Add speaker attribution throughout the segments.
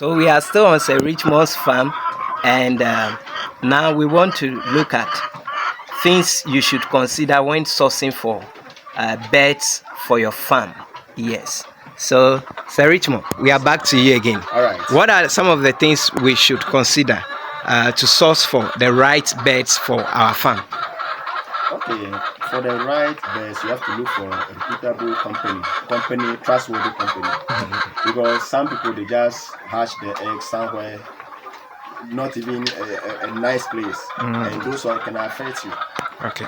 Speaker 1: So we are still on Sir Richmond's farm, and now we want to look at things you should consider when sourcing for birds for your farm. Yes. So, Sir Richmond, we are back to you again.
Speaker 2: All right.
Speaker 1: What are some of the things we should consider to source for the right birds for our farm?
Speaker 2: Okay, for the right birds, you have to look for a reputable company, trustworthy company. Because some people, they just hatch their eggs somewhere, not even a nice place, and those one can affect you.
Speaker 1: Okay.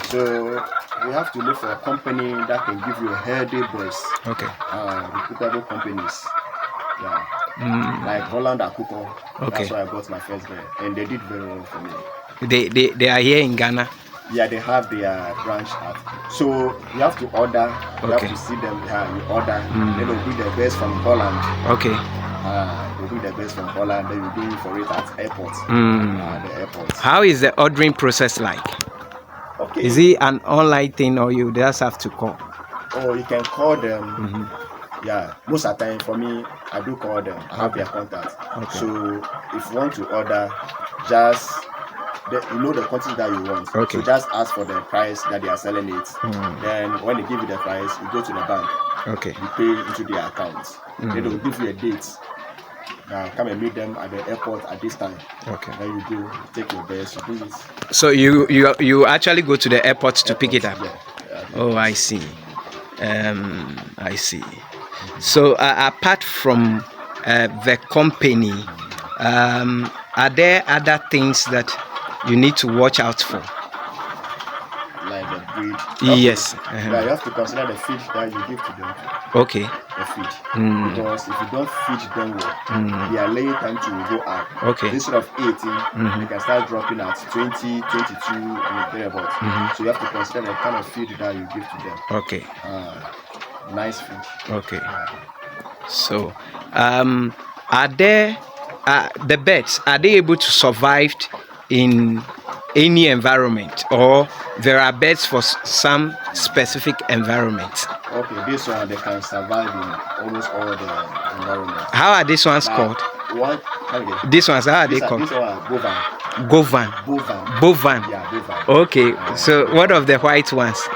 Speaker 2: So we have to look for a company that can give you a healthy birds.
Speaker 1: Okay.
Speaker 2: Reputable companies. Yeah. Like Holland and Coco.
Speaker 1: Okay.
Speaker 2: That's why I got my first bird, and they did very well for me.
Speaker 1: They are here in Ghana.
Speaker 2: Yeah, they have their branch out. So you have to order. You have to see them. You order. Then they'll be the best from Holland.
Speaker 1: Okay.
Speaker 2: They'll be the best from Holland. Then you do for it at airport. The airport.
Speaker 1: How is the ordering process like?
Speaker 2: Okay.
Speaker 1: Is it an online thing or you just have to call?
Speaker 2: Oh, you can call them. Yeah, most of the time for me, I do call them. I have their contact.
Speaker 1: Okay.
Speaker 2: So if you want to order, just you know the quantity that you want.
Speaker 1: Okay.
Speaker 2: So just ask for the price that they are selling it. Then when they give you the price, you go to the bank.
Speaker 1: Okay.
Speaker 2: You pay into their account. Then they'll give you a date. Come and meet them at the airport at this time.
Speaker 1: Okay.
Speaker 2: Then you go take your best, you do it.
Speaker 1: So you actually go to the airport to pick it up?
Speaker 2: Yeah.
Speaker 1: Oh, I see. I see. So apart from the company, are there other things that you need to watch out for?
Speaker 2: Like the breed.
Speaker 1: Yes.
Speaker 2: Yeah, you have to consider the feed that you give to them.
Speaker 1: Okay.
Speaker 2: The feed. Because if you don't feed them well, their laying time to go up.
Speaker 1: Okay.
Speaker 2: Instead of 18, they can start dropping at 20, 22, and thereabouts. So you have to consider the kind of feed that you give to them.
Speaker 1: Okay.
Speaker 2: Nice feed.
Speaker 1: Okay. So, are there the birds? Are they able to survive in any environment, or there are birds for some specific environments?
Speaker 2: Okay, this one they can survive in almost all the environments.
Speaker 1: How are these ones called? These ones, how are they called?
Speaker 2: These are bovan.
Speaker 1: Bovan.
Speaker 2: Yeah, bovan.
Speaker 1: Okay. So what of the white ones?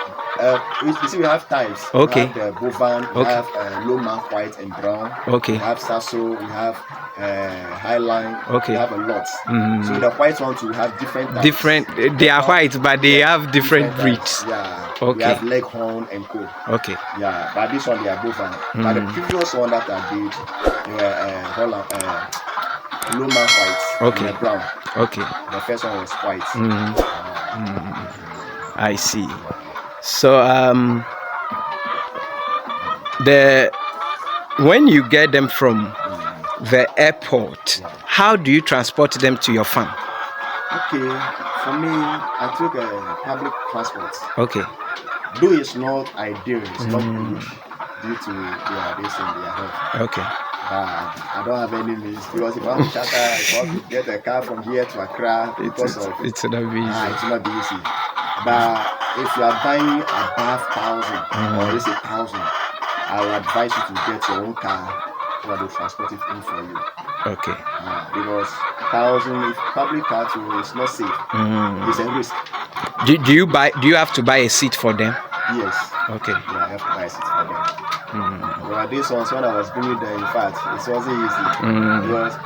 Speaker 2: You see, we have types.
Speaker 1: Okay.
Speaker 2: We have the bovan. We have lowman, white and brown.
Speaker 1: Okay.
Speaker 2: We have sasso. We have highline.
Speaker 1: Okay.
Speaker 2: We have a lot. So the white ones we have different types.
Speaker 1: They are white, but they have different breeds.
Speaker 2: Yeah.
Speaker 1: Okay.
Speaker 2: We have leghorn and co.
Speaker 1: Okay.
Speaker 2: Yeah, but this one they are bovan. But the previous one that I did, they were Holland, lowman white.
Speaker 1: Okay.
Speaker 2: And brown.
Speaker 1: Okay.
Speaker 2: The first one was white.
Speaker 1: I see. So when you get them from the airport, how do you transport them to your farm?
Speaker 2: Okay, for me, I took a public transport.
Speaker 1: Okay.
Speaker 2: Though it's not ideal, it's not good due to this in their health.
Speaker 1: Okay.
Speaker 2: I don't have any means, because if I want to charter, if I want to get a car from here to Accra,
Speaker 1: it's not easy.
Speaker 2: It's not easy. But if you are buying above 1,000 or let's say 1,000, I would advise you to get your own car so they transport it in for you.
Speaker 1: Okay.
Speaker 2: Because 1,000, if public car too, is not safe. It's a risk.
Speaker 1: Do you have to buy a seat for them?
Speaker 2: Yes.
Speaker 1: Okay.
Speaker 2: Yeah, I have to buy a seat for them. Well, these ones, when I was bringing them, in fact, it wasn't easy. Because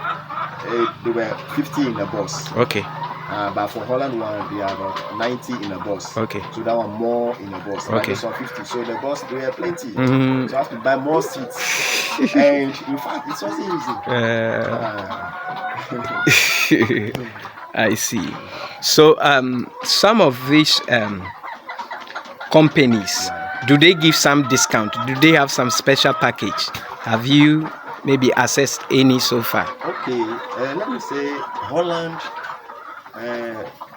Speaker 2: they were 50 in the bus.
Speaker 1: Okay.
Speaker 2: But for Holland one, they are about 90 in a bus.
Speaker 1: Okay.
Speaker 2: So that one more in a bus.
Speaker 1: Okay.
Speaker 2: But this one 50. So the bus, they were plenty. So I have to buy more seats. And in fact, it wasn't easy.
Speaker 1: I see. So some of these companies, do they give some discount? Do they have some special package? Have you maybe assessed any so far?
Speaker 2: Okay, let me say Holland.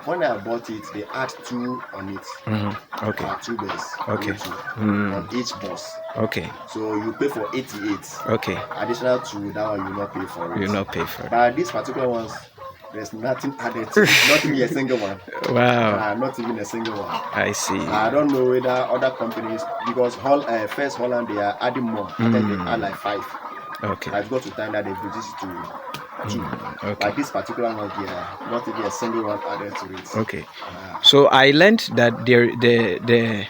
Speaker 2: When I bought it, they add 2 on it.
Speaker 1: Okay.
Speaker 2: 2 birds.
Speaker 1: Okay.
Speaker 2: On each bus.
Speaker 1: Okay.
Speaker 2: So you pay for 88.
Speaker 1: Okay.
Speaker 2: Additional to that one, you will not pay for it.
Speaker 1: You will not pay for it.
Speaker 2: But these particular ones, there's nothing added to it. Not even a single one.
Speaker 1: Wow.
Speaker 2: Not even a single one.
Speaker 1: I see.
Speaker 2: I don't know whether other companies, because first Holland, they are adding more. I think they add like 5.
Speaker 1: Okay.
Speaker 2: I've got to time that they've reduced it to 2.
Speaker 1: Okay.
Speaker 2: But this particular one, not even a single one added to it.
Speaker 1: Okay. So I learned that the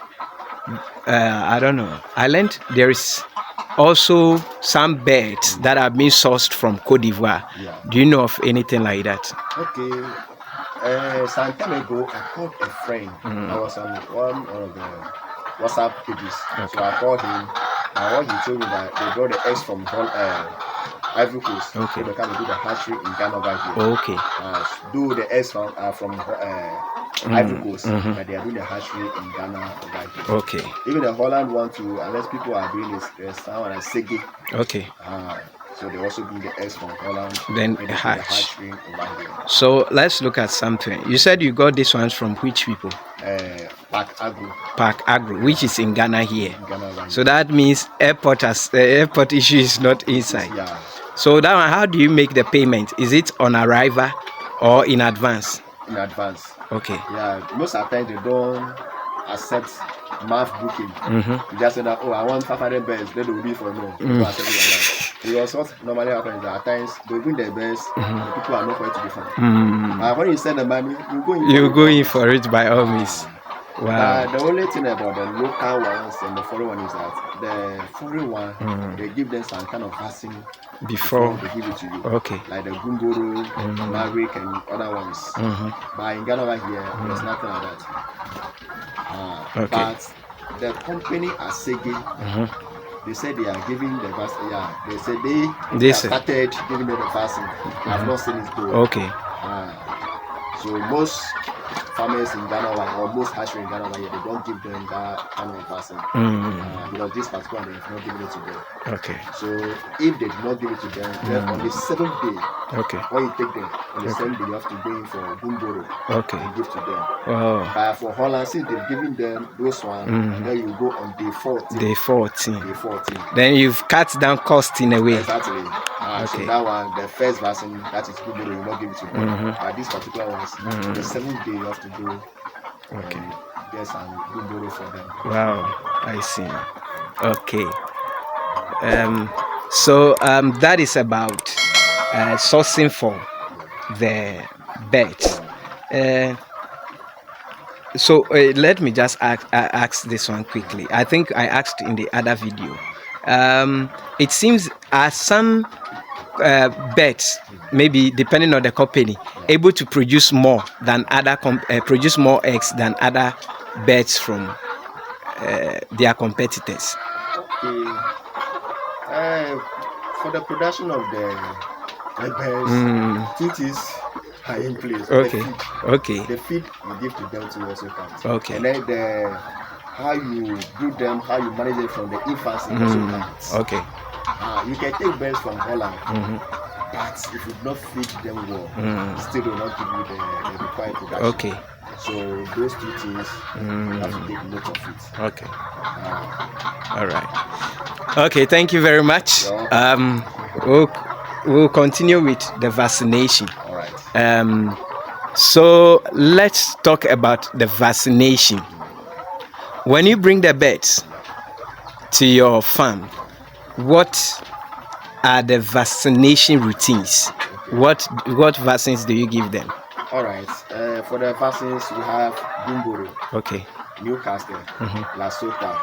Speaker 1: I don't know. I learned there is also some birds that are being sourced from Cote d'Ivoire.
Speaker 2: Yeah.
Speaker 1: Do you know of anything like that?
Speaker 2: Okay. Some time ago, I called a friend. I was on one of the WhatsApp pages. So I called him, and what he told me that they brought the eggs from Ivory Coast.
Speaker 1: Okay.
Speaker 2: So they can do the hatchery in Ghana over here.
Speaker 1: Okay.
Speaker 2: Do the eggs from Ivory Coast, but they are doing the hatchery in Ghana over here.
Speaker 1: Okay.
Speaker 2: Even the Holland one too, unless people are doing this, there's someone like Sege.
Speaker 1: Okay.
Speaker 2: So they also bring the eggs from Holland.
Speaker 1: Then
Speaker 2: and they do the hatchery over here.
Speaker 1: So let's look at something. You said you got these ones from which people?
Speaker 2: Park Agro.
Speaker 1: Park Agro, which is in Ghana here.
Speaker 2: Ghana right
Speaker 1: So that means airport issue is not inside.
Speaker 2: Yeah.
Speaker 1: So that one, how do you make the payment? Is it on arrival or in advance?
Speaker 2: In advance.
Speaker 1: Okay.
Speaker 2: Yeah. Most of the time they don't accept mass booking. You just say that, I want 500 birds. Then they will be for no. People accept it like that. Because what normally happens is that at times they bring their birds, and people are not going to be found. When you send the money, you go in for
Speaker 1: it by all means. Wow.
Speaker 2: The only thing about the local ones and the foreign one is that the foreign one, they give them some kind of vaccine before they give it to you.
Speaker 1: Okay.
Speaker 2: Like the Gumboro, Maverick, and other ones. But in Ghana over here, there's nothing like that.
Speaker 1: Okay.
Speaker 2: But the company Asege, they said they are giving the vaccine. Yeah, they said they started giving them the vaccine. I've not seen it though.
Speaker 1: Okay.
Speaker 2: So most farmers in Ghana or most hatchery in Ghana they don't give them that kind of vaccine because this particular they have not given it to them.
Speaker 1: Okay.
Speaker 2: So if they do not give it to them, then on the 7th day, when you take them, on the 7th day you have to go in for Gumboro and give to them. But for Holland, since they've given them those ones, then you go on day 14.
Speaker 1: Day 14.
Speaker 2: Day 14.
Speaker 1: Then you've cut down cost in a way.
Speaker 2: Exactly. So that one, the first vaccine, that is Gumboro, you will not give it to them. But this particular ones, the 7th day you have to go. Get some Gumboro for them.
Speaker 1: Wow, I see. Okay. So that is about sourcing for the birds. So let me just ask this one quickly. I think I asked in the other video. It seems some birds, maybe depending on the company, able to produce more than other produce more eggs than other birds from their competitors.
Speaker 2: Okay. For the production of the birds, duties are in place.
Speaker 1: Okay.
Speaker 2: The feed you give to them to also count.
Speaker 1: Okay.
Speaker 2: And then how you breed them, how you manage it from the infancy also counts.
Speaker 1: Okay.
Speaker 2: You can take birds from Holland, but if you do not feed them well, still will not give you the required production. Okay. So those two things, you have to take note of it.
Speaker 1: Okay. All right. Okay. Thank you very much. We'll continue with the vaccination.
Speaker 2: All right.
Speaker 1: So let's talk about the vaccination. When you bring the birds to your farm, what are the vaccination routines? What vaccines do you give them?
Speaker 2: All right. For the vaccines, we have Gumboro,
Speaker 1: okay,
Speaker 2: Newcastle, Lasota,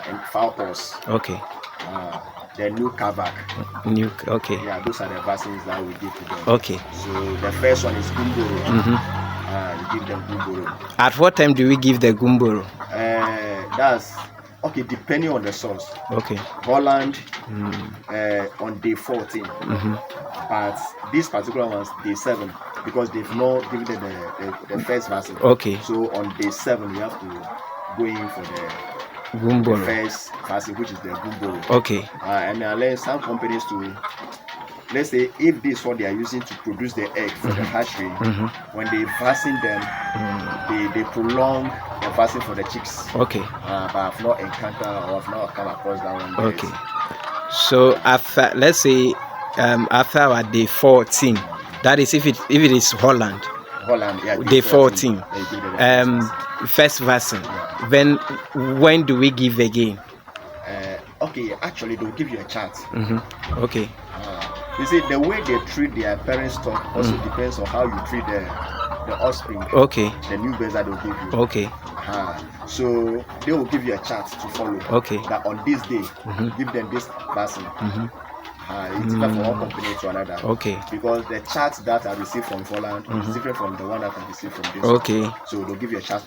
Speaker 2: and Falcos.
Speaker 1: Okay.
Speaker 2: The new Kavak.
Speaker 1: Okay.
Speaker 2: Yeah, those are the vaccines that we give to them.
Speaker 1: Okay.
Speaker 2: So the first one is Gumboro. You give them Gumboro.
Speaker 1: At what time do we give the Gumboro?
Speaker 2: That's okay, depending on the source.
Speaker 1: Okay.
Speaker 2: Holland on day 14. But these particular ones, day 7, because they've not given them the first vaccine.
Speaker 1: Okay.
Speaker 2: So on day 7, you have to go in for the
Speaker 1: Gumboro.
Speaker 2: First vaccine, which is the Gumboro.
Speaker 1: Okay.
Speaker 2: And I learned some companies to, let's say, if this is what they are using to produce the egg for the hatchery, when they vaccine them, they prolong the vaccine for the chicks.
Speaker 1: Okay.
Speaker 2: But I've not encountered or I've not come across that one.
Speaker 1: Okay. So after, let's say, after our day 14, that is if it is Holland. Yeah, day 14. First vaccine. Then when do we give again?
Speaker 2: Okay, actually they'll give you a chart.
Speaker 1: Okay.
Speaker 2: You see, the way they treat their parent stock also depends on how you treat the offspring.
Speaker 1: Okay.
Speaker 2: The new birds that they'll give you.
Speaker 1: Okay.
Speaker 2: So they will give you a chart to follow.
Speaker 1: Okay.
Speaker 2: That on this day, give them this vaccine. It's different from one company to another.
Speaker 1: Okay.
Speaker 2: Because the chart that I received from Holland is different from the one that I received from this.
Speaker 1: Okay.
Speaker 2: So they'll give you a chart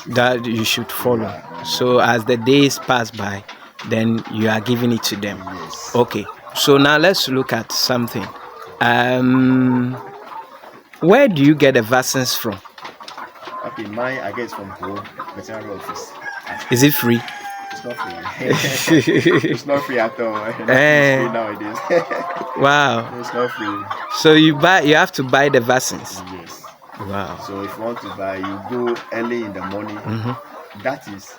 Speaker 2: that you should
Speaker 1: follow.
Speaker 2: Yeah.
Speaker 1: So as the days pass by, then you are giving it to them.
Speaker 2: Yes.
Speaker 1: Okay. So now let's look at something. Where do you get the vaccines from?
Speaker 2: Okay, mine I get from home, veterinary office.
Speaker 1: Is it free?
Speaker 2: It's not free. It's not free at all. It's free nowadays.
Speaker 1: Wow.
Speaker 2: It's not free.
Speaker 1: So you have to buy the vaccines.
Speaker 2: Yes.
Speaker 1: Wow.
Speaker 2: So if you want to buy, you go early in the morning. That is,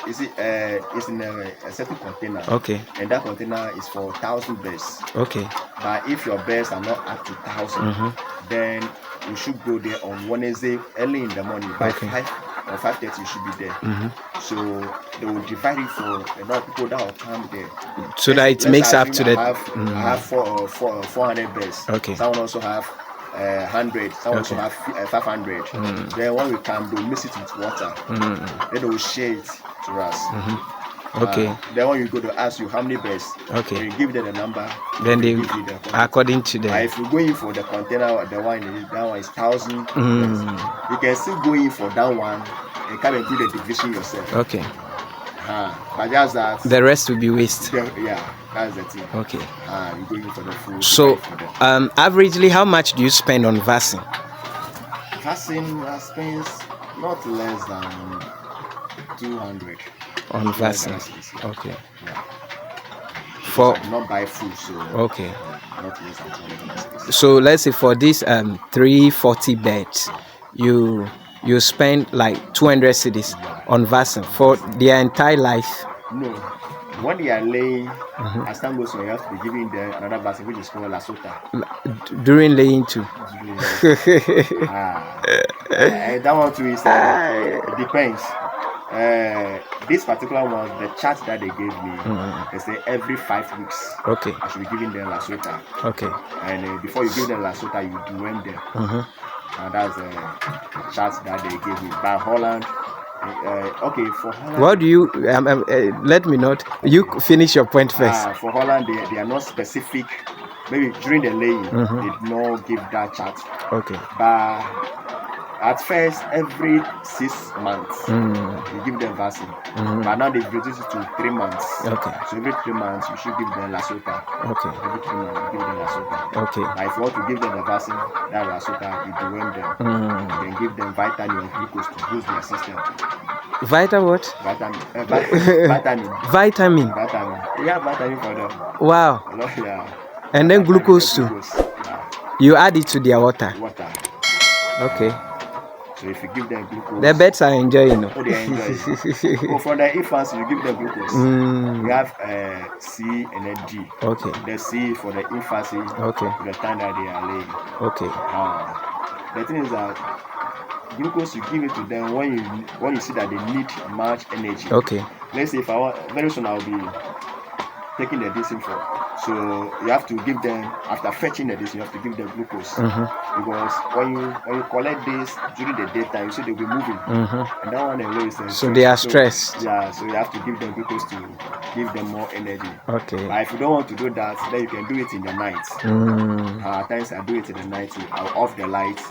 Speaker 2: you see, it's in a certain container.
Speaker 1: Okay.
Speaker 2: And that container is for 1,000 birds.
Speaker 1: Okay.
Speaker 2: But if your birds are not up to 1,000, then you should go there on Wednesday early in the morning. By 5 or 5:30, you should be there. So they will divide it for a lot of people that will come there.
Speaker 1: So that it makes up to the.
Speaker 2: I have 400 birds.
Speaker 1: Okay.
Speaker 2: Someone also have 100. Someone also have 500. Then when we come, they'll mix it with water. Then they will share it to us.
Speaker 1: Okay.
Speaker 2: Then when you go, to ask you how many birds.
Speaker 1: Okay.
Speaker 2: You give them the number.
Speaker 1: Then they according to them.
Speaker 2: If you go in for the container, that one is 1,000. You can still go in for that one and come and do the division yourself.
Speaker 1: Okay.
Speaker 2: But just that.
Speaker 1: The rest will be waste.
Speaker 2: Yeah, that's the thing.
Speaker 1: Okay.
Speaker 2: You go in for the food.
Speaker 1: So, averagely, how much do you spend on vaccine?
Speaker 2: Vaccine, I spend not less than 200.
Speaker 1: On vaccine. Okay.
Speaker 2: Yeah.
Speaker 1: For
Speaker 2: not buy food, so
Speaker 1: okay.
Speaker 2: Not less than 200.
Speaker 1: So let's say for this 340 beds, you spend like 200 cedis on vaccine for their entire life.
Speaker 2: No. When they are laying, as time goes on, you have to be giving them another vaccine which is called Lasota.
Speaker 1: During laying too.
Speaker 2: That one too is it depends. This particular one, the chart that they gave me, they say every 5 weeks.
Speaker 1: Okay.
Speaker 2: I should be giving them Lasota.
Speaker 1: Okay.
Speaker 2: And before you give them Lasota, you deworm them. And that's the chart that they gave me. By Holland. Okay, for Holland.
Speaker 1: What do you? Let me not. You finish your point first.
Speaker 2: For Holland, they are not specific. Maybe during the laying, they did not give that chart.
Speaker 1: Okay.
Speaker 2: But at first, every 6 months, you give them vaccine. But now they've reduced it to 3 months.
Speaker 1: Okay.
Speaker 2: So every 3 months, you should give them Lasota.
Speaker 1: Okay.
Speaker 2: Every 3 months, you give them Lasota.
Speaker 1: Okay.
Speaker 2: But if you want to give them the vaccine, that Lasota, you deworm them. You can give them vitamin and glucose to boost their system.
Speaker 1: What?
Speaker 2: Vitamin.
Speaker 1: Vitamin.
Speaker 2: Yeah, vitamin for them.
Speaker 1: Wow.
Speaker 2: Yeah.
Speaker 1: And then glucose too.
Speaker 2: Yeah.
Speaker 1: You add it to their water. Okay.
Speaker 2: So if you give them glucose,
Speaker 1: the birds are enjoying it.
Speaker 2: Oh, they enjoy it. For the infants, you give them glucose. We have C and then D.
Speaker 1: Okay.
Speaker 2: The C for the infancy.
Speaker 1: Okay.
Speaker 2: The time that they are laying.
Speaker 1: Okay.
Speaker 2: The thing is that glucose, you give it to them when you see that they need much energy.
Speaker 1: Okay.
Speaker 2: Let's say if I want, very soon I'll be taking the disinfo. So you have to give them, after fetching the this, you have to give them glucose. Because when you collect this during the daytime, you see they'll be moving. And that one always
Speaker 1: so they are stressed.
Speaker 2: Yeah, so you have to give them glucose to give them more energy.
Speaker 1: Okay.
Speaker 2: But if you don't want to do that, then you can do it in the night. At times I do it in the night. I'll off the light,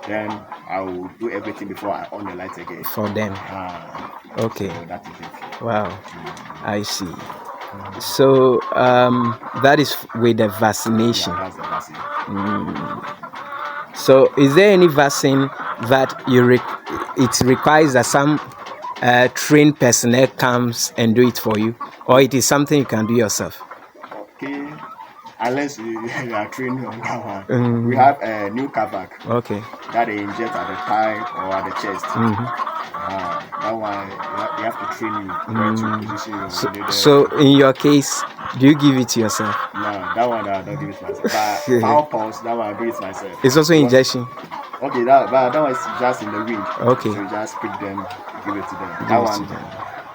Speaker 2: then I will do everything before I on the light again.
Speaker 1: For them. Okay.
Speaker 2: So that is it.
Speaker 1: Wow. I see. So that is with the vaccination.
Speaker 2: Yeah, that's the vaccine.
Speaker 1: So is there any vaccine that it requires that some trained personnel comes and do it for you, or it is something you can do yourself?
Speaker 2: Okay, unless you are trained on that one. We have a new Kavak.
Speaker 1: Okay.
Speaker 2: That they inject at the thigh or at the chest. That one you have to train you to position you.
Speaker 1: So in your case, do you give it to yourself?
Speaker 2: No, that one I don't give it myself. But power pulse, that one I do it myself.
Speaker 1: It's also injection.
Speaker 2: Okay, that one is just in the wind.
Speaker 1: Okay.
Speaker 2: So you just pick them, give it to them. That one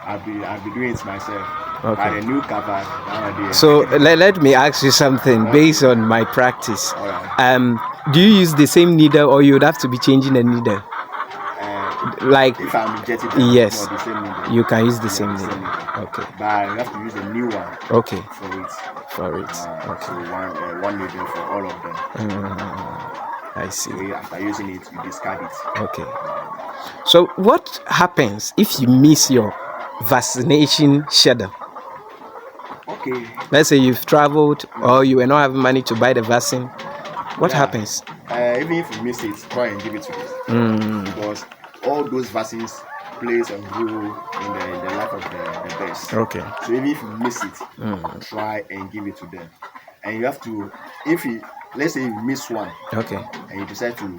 Speaker 2: I'll be doing it myself.
Speaker 1: Okay.
Speaker 2: But the new cover nowadays.
Speaker 1: So let me ask you something based on my practice.
Speaker 2: Alright.
Speaker 1: Do you use the same needle, or you would have to be changing the needle? Like,
Speaker 2: if I'm getting
Speaker 1: yes,
Speaker 2: the same needle,
Speaker 1: you can use the
Speaker 2: yeah,
Speaker 1: same
Speaker 2: the
Speaker 1: needle. Okay.
Speaker 2: But you have to use a new one.
Speaker 1: Okay.
Speaker 2: For it.
Speaker 1: For it.
Speaker 2: So one needle for all of them.
Speaker 1: I see.
Speaker 2: So after using it, you discard it.
Speaker 1: Okay. So what happens if you miss your vaccination schedule?
Speaker 2: Okay.
Speaker 1: Let's say you've traveled or you were not having money to buy the vaccine. What happens?
Speaker 2: Even if you miss it, try and give it to them. Because all those vaccines plays a role in the life of the birds.
Speaker 1: Okay.
Speaker 2: So even if you miss it, try and give it to them. And you have to, let's say you miss one,
Speaker 1: okay,
Speaker 2: and you decide to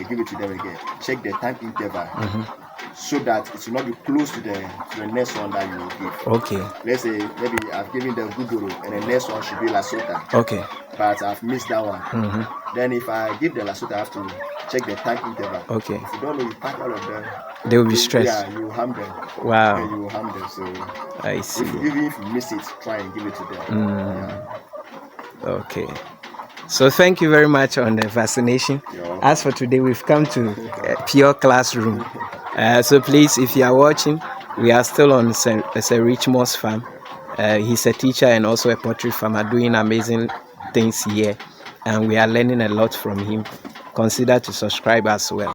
Speaker 2: give it to them again, check the time interval. So that it will not be close to the next one that you will give.
Speaker 1: Okay.
Speaker 2: Let's say maybe I've given the Guguru and the next one should be Lasota.
Speaker 1: Okay.
Speaker 2: But I've missed that one. Then if I give the Lasota, I have to check the time interval.
Speaker 1: Okay.
Speaker 2: If you don't know, you pack all of them.
Speaker 1: They will be stressed.
Speaker 2: Yeah, you will harm them.
Speaker 1: Wow.
Speaker 2: And you will harm them. So
Speaker 1: I see.
Speaker 2: Even if you miss it, try and give it to them. Yeah.
Speaker 1: Okay. So thank you very much on the vaccination. As for today, we've come to a pure classroom. So please, if you are watching, we are still on Sir Richmond's farm. He's a teacher and also a poultry farmer doing amazing things here. And we are learning a lot from him. Consider to subscribe as well.